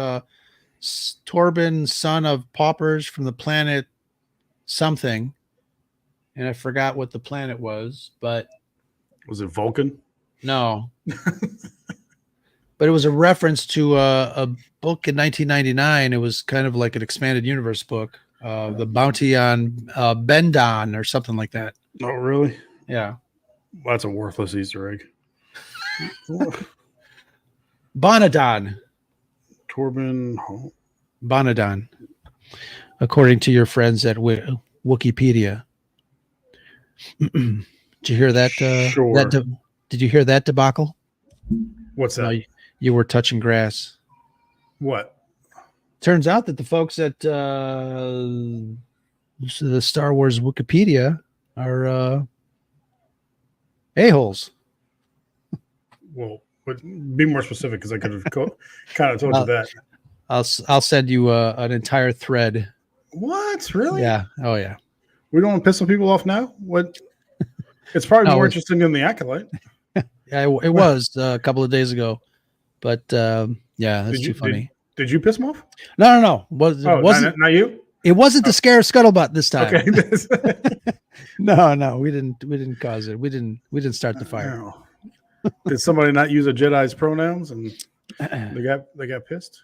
Torben, son of paupers, from the planet something, and I forgot what the planet was, but was it Vulcan? No. But it was a reference to a book in 1999. It was kind of like an expanded universe book, The Bounty on Bendon or something like that. Oh, really? Yeah. Well, that's a worthless Easter egg. Bonadon. Torben. Bonadon, according to your friends at Wikipedia. Did you hear that? Sure. Did you hear that debacle? What's that? No, you were touching grass. What? Turns out that the folks at the Star Wars Wikipedia are a-holes. Well, be more specific because I could have kind of told you that. I'll send you an entire thread. What? Really? Yeah. Oh yeah. We don't want to piss some people off now. What? It's probably more interesting than the Acolyte. Yeah, it was a couple of days ago, but yeah, that's too funny. Did you piss them off? No. Wasn't not you? It wasn't the scare of Scuttlebutt this time. Okay. No, we didn't cause it. We didn't start the fire. No. Did somebody not use a Jedi's pronouns and they got pissed?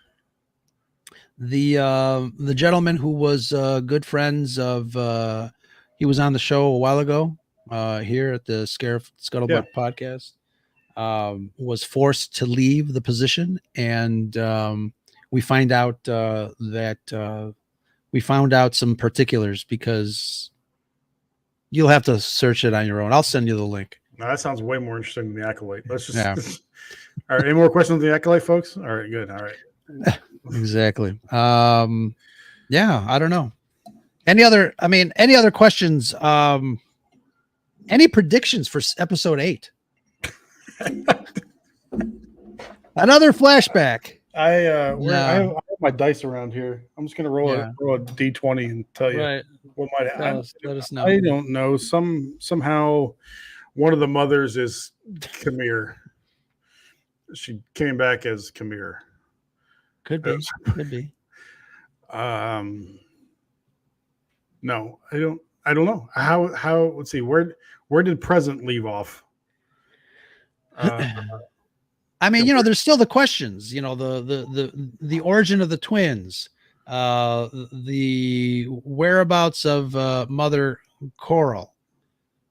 The gentleman who was good friends of he was on the show a while ago here at the Scare of Scuttlebutt podcast, was forced to leave the position, and we find out that we found out some particulars because you'll have to search it on your own. I'll send you the link. Now, that sounds way more interesting than the Acolyte. Let's just all right. Any more questions on the Acolyte, folks? All right, good. All right. Exactly. Yeah, I don't know. Any other questions? Any predictions for episode 8? Another flashback. I have my dice around here. I'm just gonna roll a D20 and tell you what might happen. Let us know. I don't know. Somehow one of the mothers is Camille. She came back as Camille. Could be. No, I don't know. How let's see, where did present leave off? I mean, there's still the questions, the origin of the twins, the whereabouts of Mother Coral,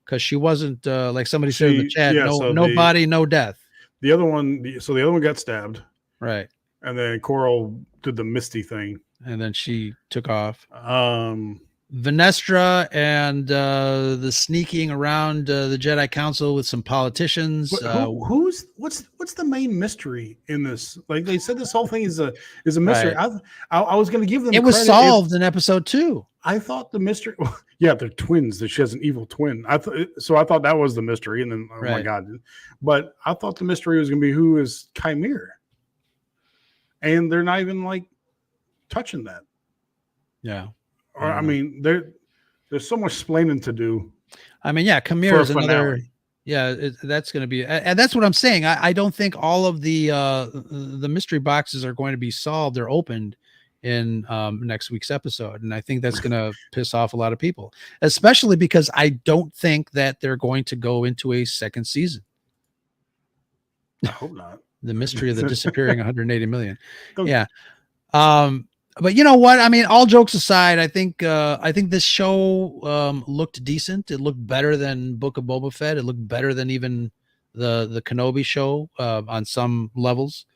because she wasn't like somebody said in the chat, no body, no death. The other one got stabbed. Right. And then Coral did the Misty thing. And then she took off. Venestra and the sneaking around the Jedi Council with some politicians. What's the main mystery in this? Like they said, this whole thing is a mystery. Right. I was going to give them. It was solved in episode 2. I thought the mystery. Yeah, they're twins. That she has an evil twin. I thought that was the mystery, and then my god! But I thought the mystery was going to be who is Chimera, and they're not even like touching that. Yeah. Or I mean, there's so much splaining to do. I mean, yeah, Chimera is another. Yeah, that's going to be, and that's what I'm saying. I don't think all of the mystery boxes are going to be solved or opened in next week's episode, and I think that's going to piss off a lot of people, especially because I don't think that they're going to go into a second season. I hope not. The mystery of the disappearing 180 million. Yeah. But you know what? I mean, all jokes aside, I think this show looked decent. It looked better than Book of Boba Fett. It looked better than even the Kenobi show on some levels.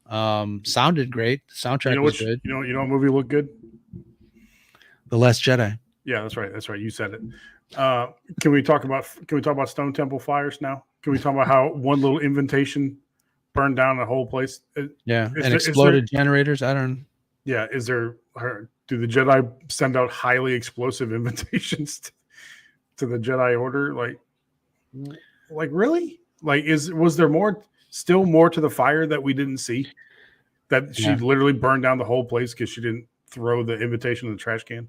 Sounded great. The soundtrack was good. You know what movie looked good? The Last Jedi. Yeah, that's right. You said it. Can we talk about Stone Temple fires now? Can we talk about how one little invitation burned down the whole place? Exploded generators. I don't. Yeah, do the Jedi send out highly explosive invitations to the Jedi Order? Like really? Like was there still more to the fire that we didn't see? That she literally burned down the whole place because she didn't throw the invitation in the trash can?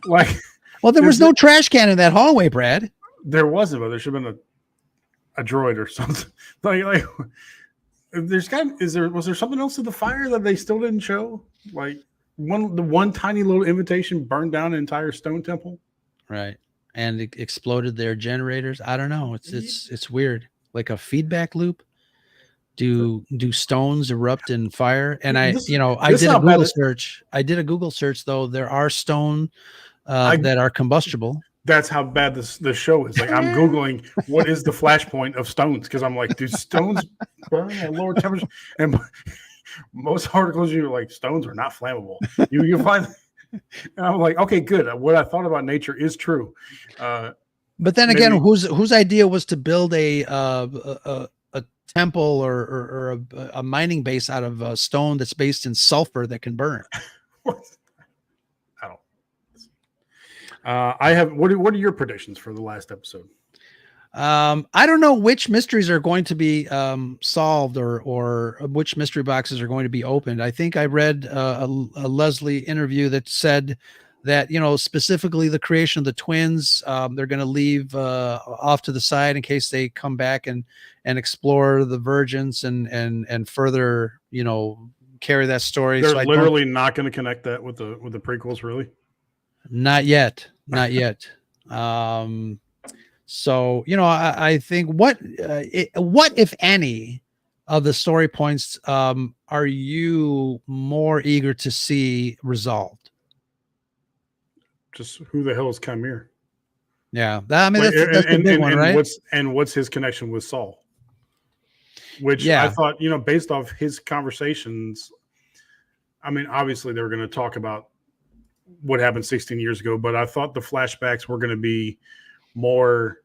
Well, there was no trash can in that hallway, Brad. There wasn't, but there should have been a droid or something. Was there something else to the fire that they still didn't show? Like the one tiny little invitation burned down an entire stone temple, right? And it exploded their generators. I don't know. It's weird, like a feedback loop. Do stones erupt in fire? And I did a Google search. I did a Google search though. There are stone that are combustible. That's how bad this show is. Like, I'm Googling what is the flashpoint of stones, because I'm like, do stones burn at lower temperature? And most articles, you're like, stones are not flammable. You find, and I'm like, okay, good. What I thought about nature is true. But then again, whose idea was to build a temple or a mining base out of stone that's based in sulfur that can burn? I don't. I have. What are your predictions for the last episode? I don't know which mysteries are going to be solved or which mystery boxes are going to be opened. I think I read a Leslie interview that said that, specifically the creation of the twins, they're going to leave off to the side in case they come back and explore the virgins and further, carry that story. They're so literally not going to connect that with the prequels, really? Not yet. So, I think what if any of the story points are you more eager to see resolved? Just who the hell is Chimere? Yeah, that's the big one, right? What's his connection with Saul? Which I thought, based off his conversations, I mean, obviously they were going to talk about what happened 16 years ago, but I thought the flashbacks were going to be more,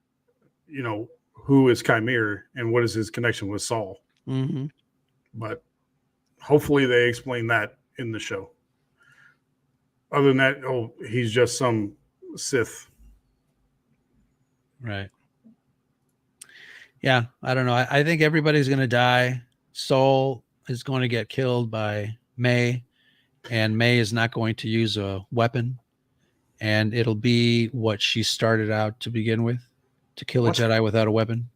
who is Chimere and what is his connection with Saul? Mm-hmm. But hopefully they explain that in the show. Other than that, he's just some Sith. Right. Yeah, I don't know. I think everybody's going to die. Saul is going to get killed by May, and May is not going to use a weapon, and it'll be what she started out to begin with, to kill a Jedi without a weapon.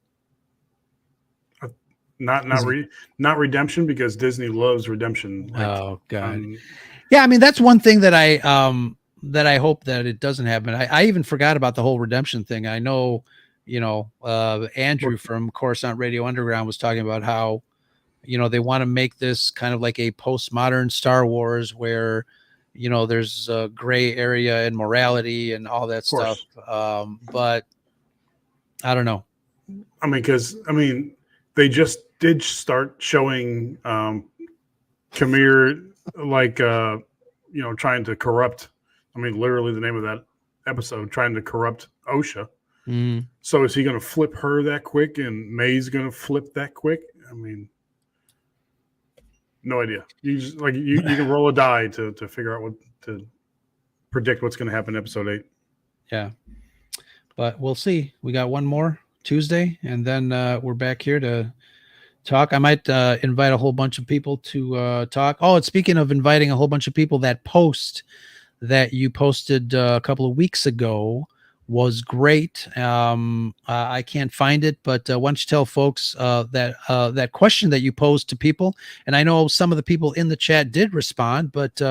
Not redemption, because Disney loves redemption. Oh God. Yeah, I mean, that's one thing that I hope that it doesn't happen. I even forgot about the whole redemption thing. I know, Andrew from Coruscant Radio Underground was talking about how, they want to make this kind of like a postmodern Star Wars where, there's a gray area in morality and all that stuff. But I don't know. I mean, they just did start showing Chimere trying to corrupt. I mean, literally the name of that episode, trying to corrupt Osha. Mm. So is he going to flip her that quick, and May's going to flip that quick? I mean, no idea. You just you can roll a die to figure out to predict what's going to happen in episode 8. Yeah, but we'll see. We got one more Tuesday, and then we're back here to talk. I might invite a whole bunch of people to talk. Oh, and speaking of inviting a whole bunch of people, that post that you posted a couple of weeks ago was great. I can't find it, but why don't you tell folks that question that you posed to people? And I know some of the people in the chat did respond, but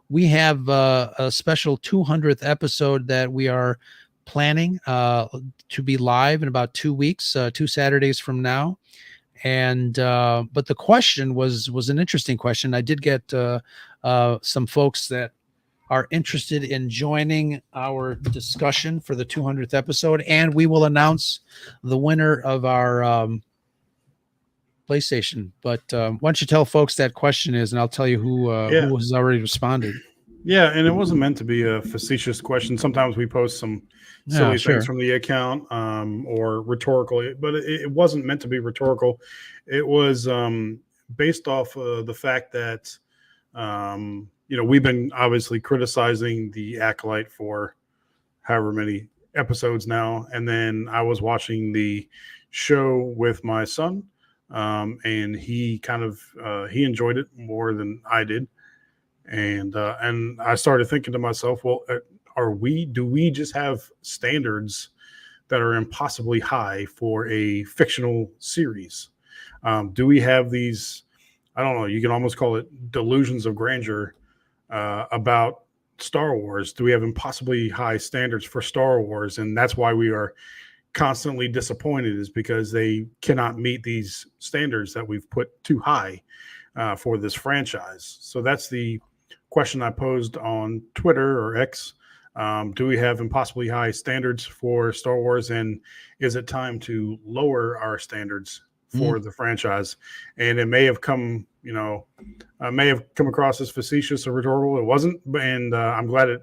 we have a special 200th episode that we are planning to be live in about 2 weeks, 2 Saturdays from now. And but the question was an interesting question. I did get some folks that are interested in joining our discussion for the 200th episode, and we will announce the winner of our PlayStation. But why don't you tell folks that question is, and I'll tell you who has already responded. Yeah, and it wasn't meant to be a facetious question. Sometimes we post some silly things from the account or rhetorical, but it wasn't meant to be rhetorical. It was based off the fact that we've been obviously criticizing the Acolyte for however many episodes now, and then I was watching the show with my son, and he kind of he enjoyed it more than I did, and I started thinking to myself, well, do we just have standards that are impossibly high for a fictional series? Do we have these, I don't know, you can almost call it delusions of grandeur about Star Wars? Do we have impossibly high standards for Star Wars? And that's why we are constantly disappointed, is because they cannot meet these standards that we've put too high for this franchise. So that's the question I posed on Twitter or X. Do we have impossibly high standards for Star Wars, and is it time to lower our standards for the franchise? And it may have come, may have come across as facetious or rhetorical. It wasn't, and I'm glad it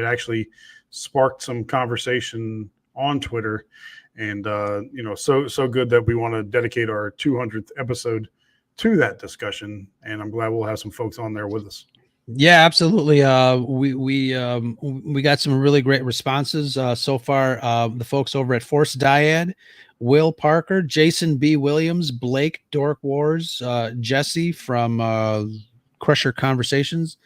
actually sparked some conversation on Twitter, and so good that we want to dedicate our 200th episode to that discussion, and I'm glad we'll have some folks on there with us. Yeah, absolutely. We got some really great responses so far. The folks over at Force Dyad, Will Parker, Jason B. Williams, Blake Dork Wars, Jesse from Crusher Conversations.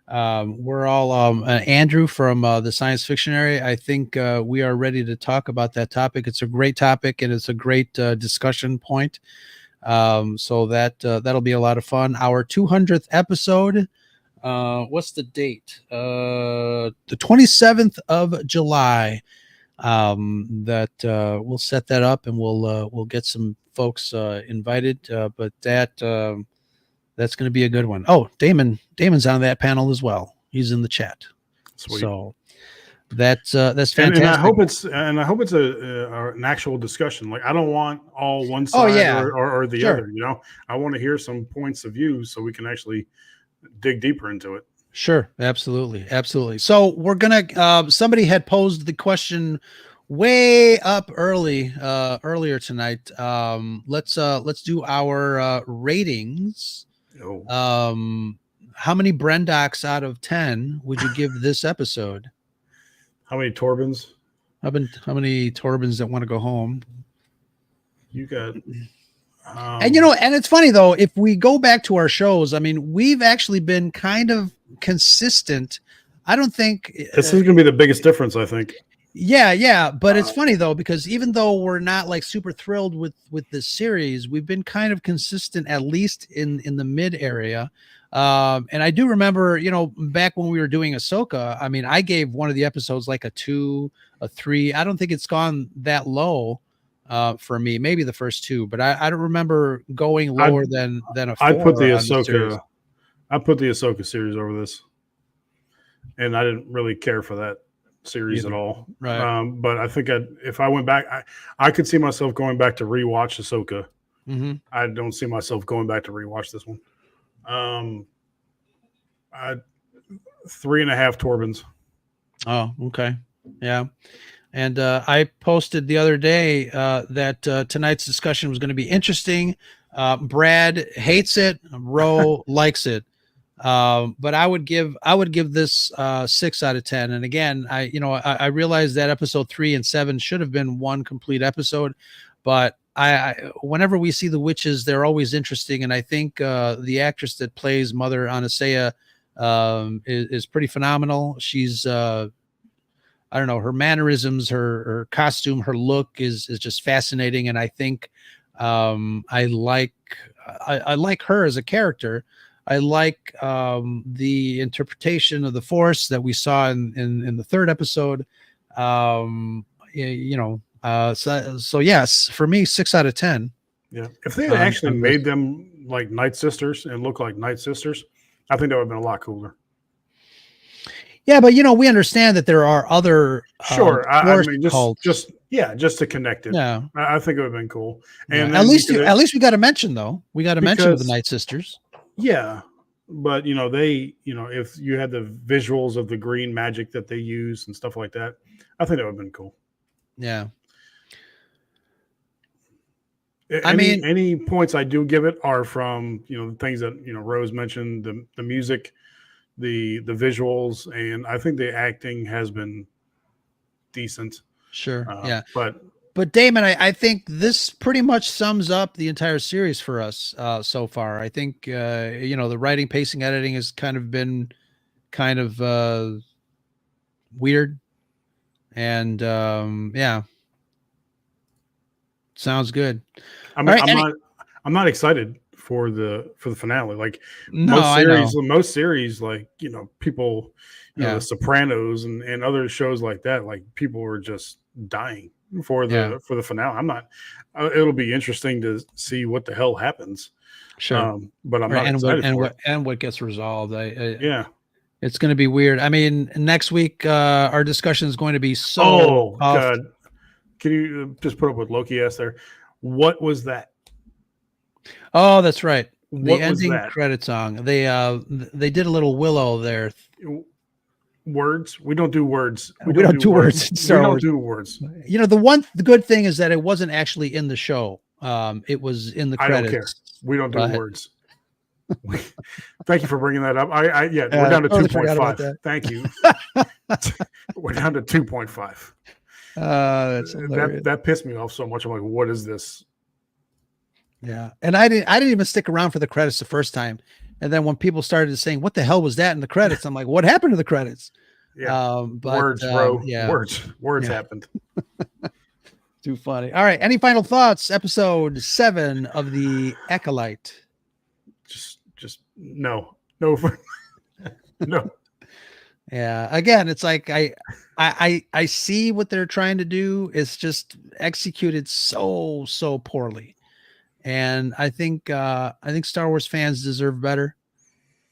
We're all Andrew from the Science Fictionary. I think we are ready to talk about that topic. It's a great topic and it's a great discussion point. So that'll be a lot of fun. Our 200th episode. What's the date? The 27th of July. We'll set that up and we'll get some folks invited. But that's going to be a good one. Oh, Damon's on that panel as well. He's in the chat. Sweet. So that's fantastic. And I hope it's an actual discussion. Like, I don't want all one side or the other. I want to hear some points of view so we can actually dig deeper into it. Sure, absolutely. So we're gonna. Somebody had posed the question way up earlier tonight. Let's do our ratings. How many Brendocs out of 10 would you give this episode? How many Torbins? How many Torbins that want to go home? You got. And it's funny though, if we go back to our shows, I mean, we've actually been kind of consistent. I don't think this is going to be the biggest difference, I think. Yeah. But it's funny though, because even though we're not like super thrilled with this series, we've been kind of consistent, at least in the mid area. And I do remember, back when we were doing Ahsoka, I mean, I gave one of the episodes like a 2, a 3. I don't think it's gone that low. For me, maybe the first 2, but I don't remember going lower than a 4. I put the Ahsoka series over this, and I didn't really care for that series at all. Right. But I think if I went back, I could see myself going back to rewatch Ahsoka. Mm-hmm. I don't see myself going back to rewatch this one. 3.5 Torbins. Oh, okay. Yeah. And I posted the other day that tonight's discussion was going to be interesting. Brad hates it. Ro likes it. But I would give this 6 out of 10. And again, I realized that episode 3 and 7 should have been one complete episode, but I whenever we see the witches, they're always interesting. And I think the actress that plays Mother Anastasia is pretty phenomenal. She's I don't know, her mannerisms, her costume, her look is just fascinating. And I think I like her as a character. I like the interpretation of the Force that we saw in the 3rd episode. So yes, for me, 6 out of 10. Yeah. If they had actually made them like Night Sisters and look like Night Sisters, I think that would have been a lot cooler. Yeah, but we understand that there are other I mean, just to connect it. Yeah, I think it would have been cool. And at least we got to mention though. We got to mention the Night Sisters. Yeah, but if you had the visuals of the green magic that they use and stuff like that, I think that would have been cool. Yeah. Any points I do give it are from the things that Rose mentioned, the music, the visuals, and I think the acting has been decent. Sure. Yeah. But Damon, I think this pretty much sums up the entire series for us so far. I think the writing, pacing, editing has kind of been weird, and sounds good. I'm not excited for the finale. Like most series, like people, The Sopranos and other shows like that, like people were just dying for the finale. I'm not. It'll be interesting to see what the hell happens. Sure, but I'm not excited for it. And what gets resolved. It's going to be weird. I mean, next week, our discussion is going to be so. Oh, tough. God. Can you just put up what Loki asked there? What was that? Oh, that's right. What the was ending that? credit song. They did a little Willow there. Words? We don't do words. We don't do words in Star Wars. We don't do words. You know, the good thing is that it wasn't actually in the show. It was in the credits. I don't care. We don't do words. Thank you for bringing that up. We're down to totally 2.5. Thank you. We're down to 2.5. That's that pissed me off so much. I'm like, what is this? Yeah, and I didn't even stick around for the credits the first time, and then when people started saying, "What the hell was that in the credits?" I'm like, "What happened to the credits?" Yeah, words, bro. Yeah, words happened. Too funny. All right, any final thoughts? Episode 7 of the Acolyte. Just no, no. Yeah. Again, it's like I see what they're trying to do. It's just executed so poorly, and I think Star Wars fans deserve better.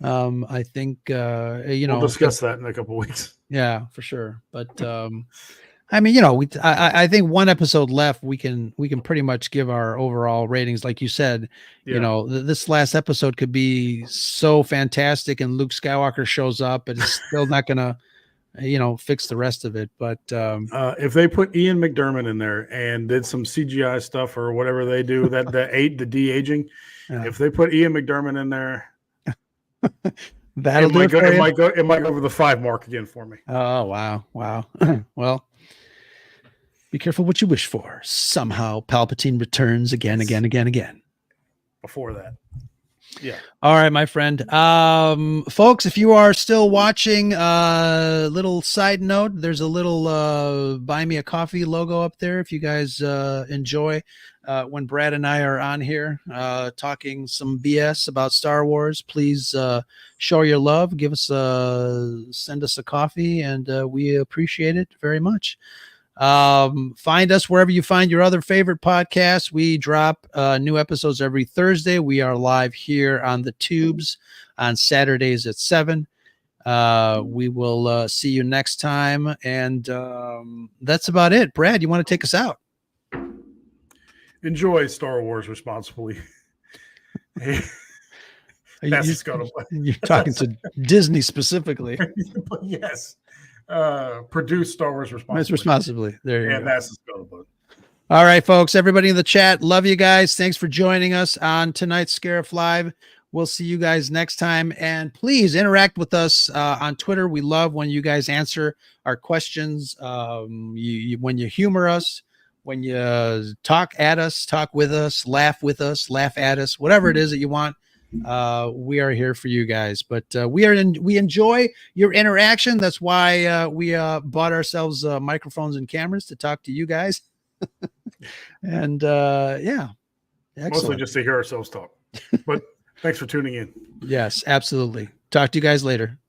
I think we'll discuss that in a couple of weeks. Yeah, for sure. But I mean, I think one episode left. We can pretty much give our overall ratings, like you said. Yeah. This last episode could be so fantastic, and Luke Skywalker shows up, but it's still not gonna, fix the rest of it. But if they put Ian McDermott in there and did some CGI stuff or whatever they do, the de-aging, if they put Ian McDermott in there, that'll do it for you. It might go over the 5 mark again for me. Oh wow. Well. Be careful what you wish for. Somehow Palpatine returns again. Before that. Yeah. All right, my friend. Folks, if you are still watching, little side note, there's a little buy me a coffee logo up there. If you guys enjoy when Brad and I are on here talking some BS about Star Wars, please show your love. Send us a coffee, and we appreciate it very much. Find us wherever you find your other favorite podcasts. We drop new episodes every Thursday. We are live here on the tubes on Saturdays at 7. We will see you next time, and that's about it. Brad, you want to take us out? Enjoy Star Wars responsibly. That's Scuttlebutt. You're talking to Disney specifically. Yes. Produce Star Wars responsibly. There you go. And that's the Scuttlebutt. All right, folks. Everybody in the chat, love you guys. Thanks for joining us on tonight's Scarif Live. We'll see you guys next time, and please interact with us on Twitter. We love when you guys answer our questions. When you humor us, when you talk at us, talk with us, laugh at us, whatever it is that you want. We are here for you guys, but we enjoy your interaction. That's why we bought ourselves microphones and cameras to talk to you guys. And yeah, excellent. Mostly just to hear ourselves talk, but thanks for tuning in. Yes, absolutely. Talk to you guys later.